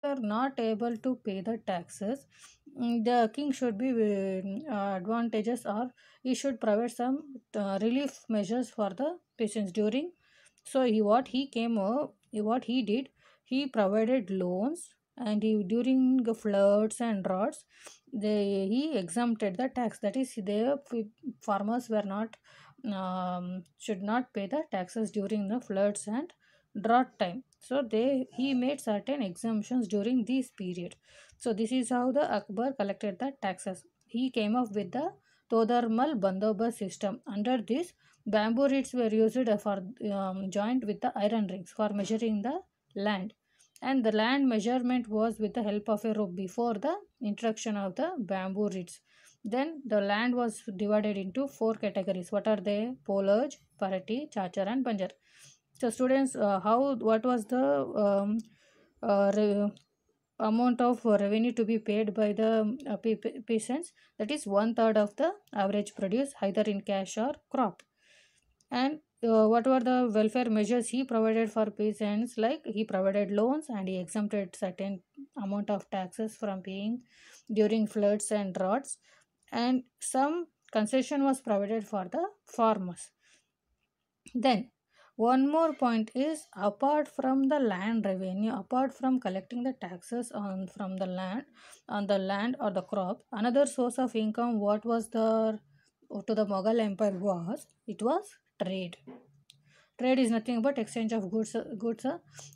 are not able to pay the taxes, the king should be advantages, or he should provide some relief measures for the patients during. So what he did, he provided loans, and during the floods and droughts, he exempted the tax. That is, the farmers were not should not pay the taxes during the floods and drought time. So he made certain exemptions during this period. So this is how the Akbar collected the taxes. He came up with the Todarmal Bandobast system. Under this, bamboo reeds were used for joined with the iron rings for measuring the land, and the land measurement was with the help of a rope before the introduction of the bamboo reeds. Then the land was divided into four categories. What are they? Polaj, Parati, Chachar, and Banjar. So students, how what was the uh, re- amount of revenue to be paid by the peasants? That is one third of the average produce, either in cash or crop. And what were the welfare measures he provided for peasants? Like, he provided loans, and he exempted certain amount of taxes from paying during floods and droughts, and some concession was provided for the farmers. Then, one more point is, apart from the land revenue, apart from collecting the taxes on from the land, on the land or the crop, another source of income what was the to the Mughal Empire was, it was trade. Trade is nothing but exchange of goods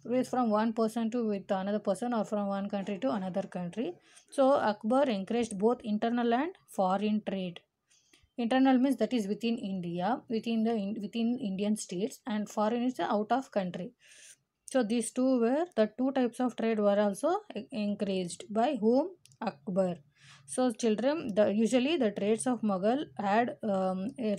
with from one person to with another person, or from one country to another country. So Akbar encouraged both internal and foreign trade. Internal means that is within India, within Indian states, and foreign is out of country. So these two were the two types of trade were also encouraged by whom? Akbar. So children, usually the trades of Mughal had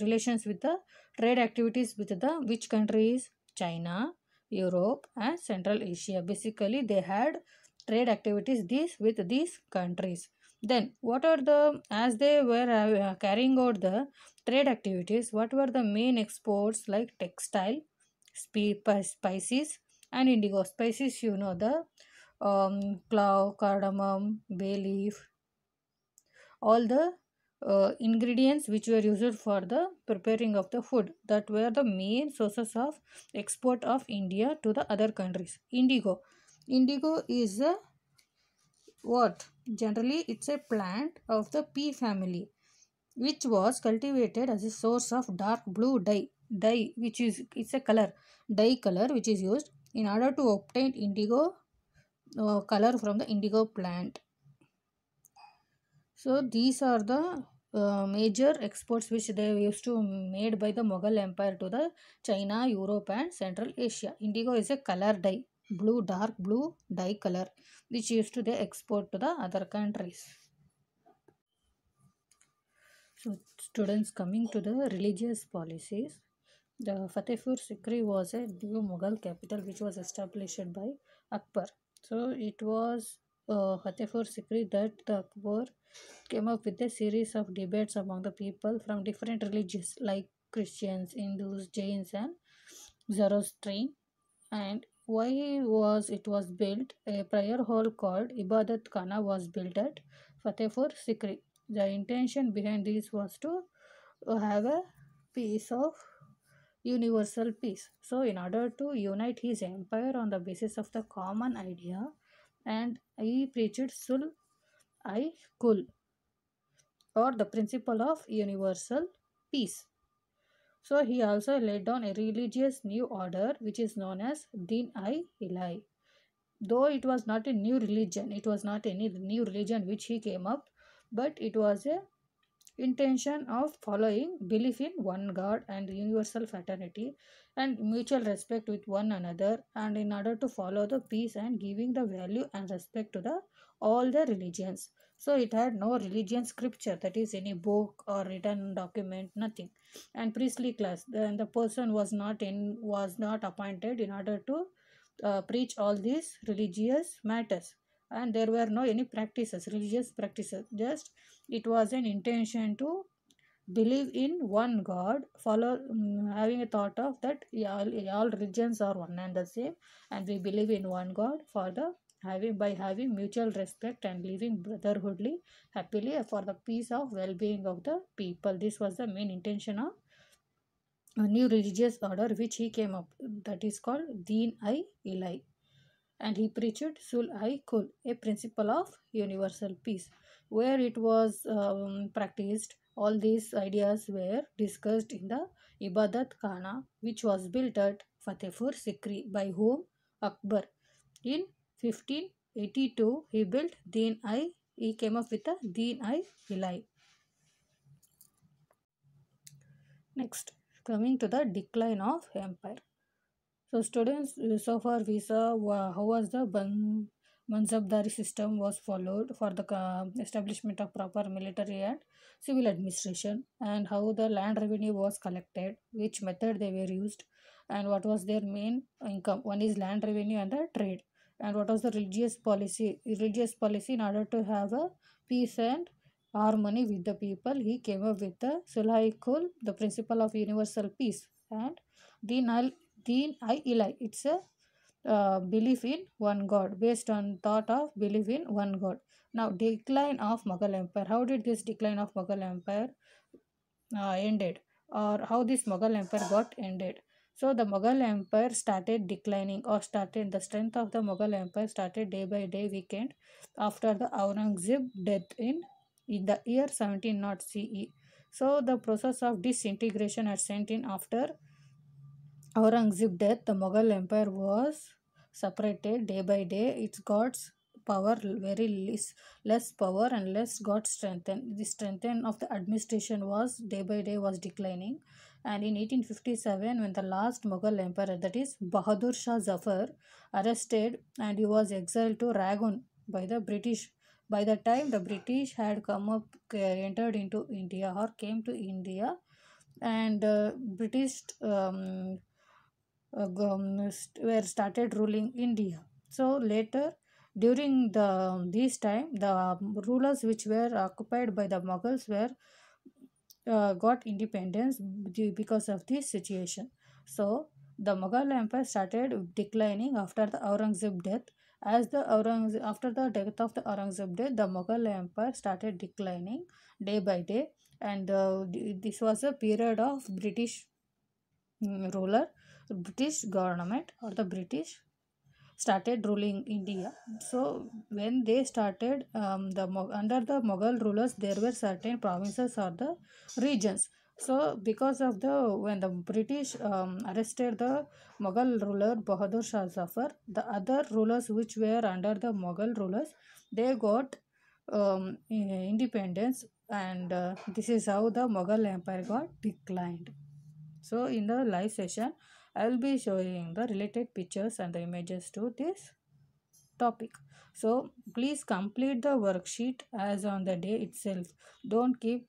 relations with the trade activities with the which countries? China, Europe, and Central Asia. Basically, they had trade activities these with these countries. Then, what are the, as they were carrying out the trade activities, what were the main exports? Like textile, spices, and indigo. Spices, the clove, cardamom, bay leaf, all the ingredients which were used for the preparing of the food, that were the main sources of export of India to the other countries. Indigo is a what? Generally, it's a plant of the pea family, which was cultivated as a source of dark blue dye, which is, it's a dye color which is used in order to obtain indigo color from the indigo plant. So these are the major exports which they used to made by the Mughal Empire to the China, Europe, and Central Asia. Indigo is a color dye, dark blue dye color, which used to they export to the other countries. So students, coming to the religious policies, the Fatehpur Sikri was a new Mughal capital which was established by Akbar. So it was Fatehpur Sikri that the Akbar came up with a series of debates among the people from different religions like Christians, Hindus, Jains, and Zoroastrian. And why was it was built? A prayer hall called Ibadat Khana was built at Fatehpur Sikri. The intention behind this was to have a piece of universal peace. So, in order to unite his empire on the basis of the common idea, and he preached Sul I Kul, or the principle of universal peace. So, he also laid down a religious new order which is known as Din I Ilahi. Though it was not a new religion, it was not any new religion which he came up, but it was a intention of following belief in one God and universal fraternity and mutual respect with one another, and in order to follow the peace and giving the value and respect to the all the religions. So it had no religion scripture, that is any book or written document, nothing. And priestly class, the person was not appointed in order to preach all these religious matters, and there were no any practices, religious practices, just it was an intention to believe in one God, follow, having a thought of that, all religions are one and the same, and we believe in one God for the having mutual respect and living brotherhoodly happily for the peace of well-being of the people. This was the main intention of a new religious order which he came up, that is called Deen-i-Ilahi, and he preached Sul-i-Kul, a principle of universal peace. Where it was practiced, all these ideas were discussed in the Ibadat Khana, which was built at Fatehpur Sikri by whom? Akbar. In 1582, he built he came up with the Deen-i-Ilahi. Next, coming to the decline of empire. So students, so far we saw how was the Mansabdari system was followed for the establishment of proper military and civil administration, and how the land revenue was collected, which method they were used, and what was their main income. One is land revenue and the trade, and what was the religious policy. Religious policy in order to have a peace and harmony with the people. He came up with the Sulhaikul, the principle of universal peace, and the Deen-i-Ilahi. It's a belief in one God, based on thought of belief in one God. Now, decline of Mughal Empire. How did this decline of Mughal Empire ended, or how this Mughal Empire got ended? So, the Mughal Empire started declining, or started the strength of the Mughal Empire started day by day weakened after the Aurangzeb death in the year 1700 CE. So, the process of disintegration had sent in after Aurangzeb death, the Mughal Empire was separated day by day. Its God's power very less power and less got strengthened. The strength of the administration was day by day was declining. And in 1857, when the last Mughal emperor, that is Bahadur Shah Zafar, arrested and he was exiled to Rangoon by the British. By the time the British had come up, entered into India or came to India, and British were started ruling India. So later, during this time, the rulers which were occupied by the Mughals were got independence because of this situation. So the Mughal Empire started declining after the Aurangzeb death. After the death of the Aurangzeb death, the Mughal Empire started declining day by day, and this was a period of British ruler, British government, or the British started ruling India. So when they started, under the Mughal rulers, there were certain provinces or the regions. So because of the when the British arrested the Mughal ruler Bahadur Shah Zafar, the other rulers which were under the Mughal rulers, they got independence, and this is how the Mughal Empire got declined. So in the live session, I will be showing the related pictures and the images to this topic. So please complete the worksheet as on the day itself. Don't keep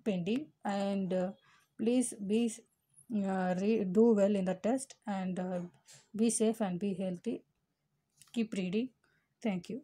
pending, and please do well in the test, and be safe and be healthy. Keep reading. Thank you.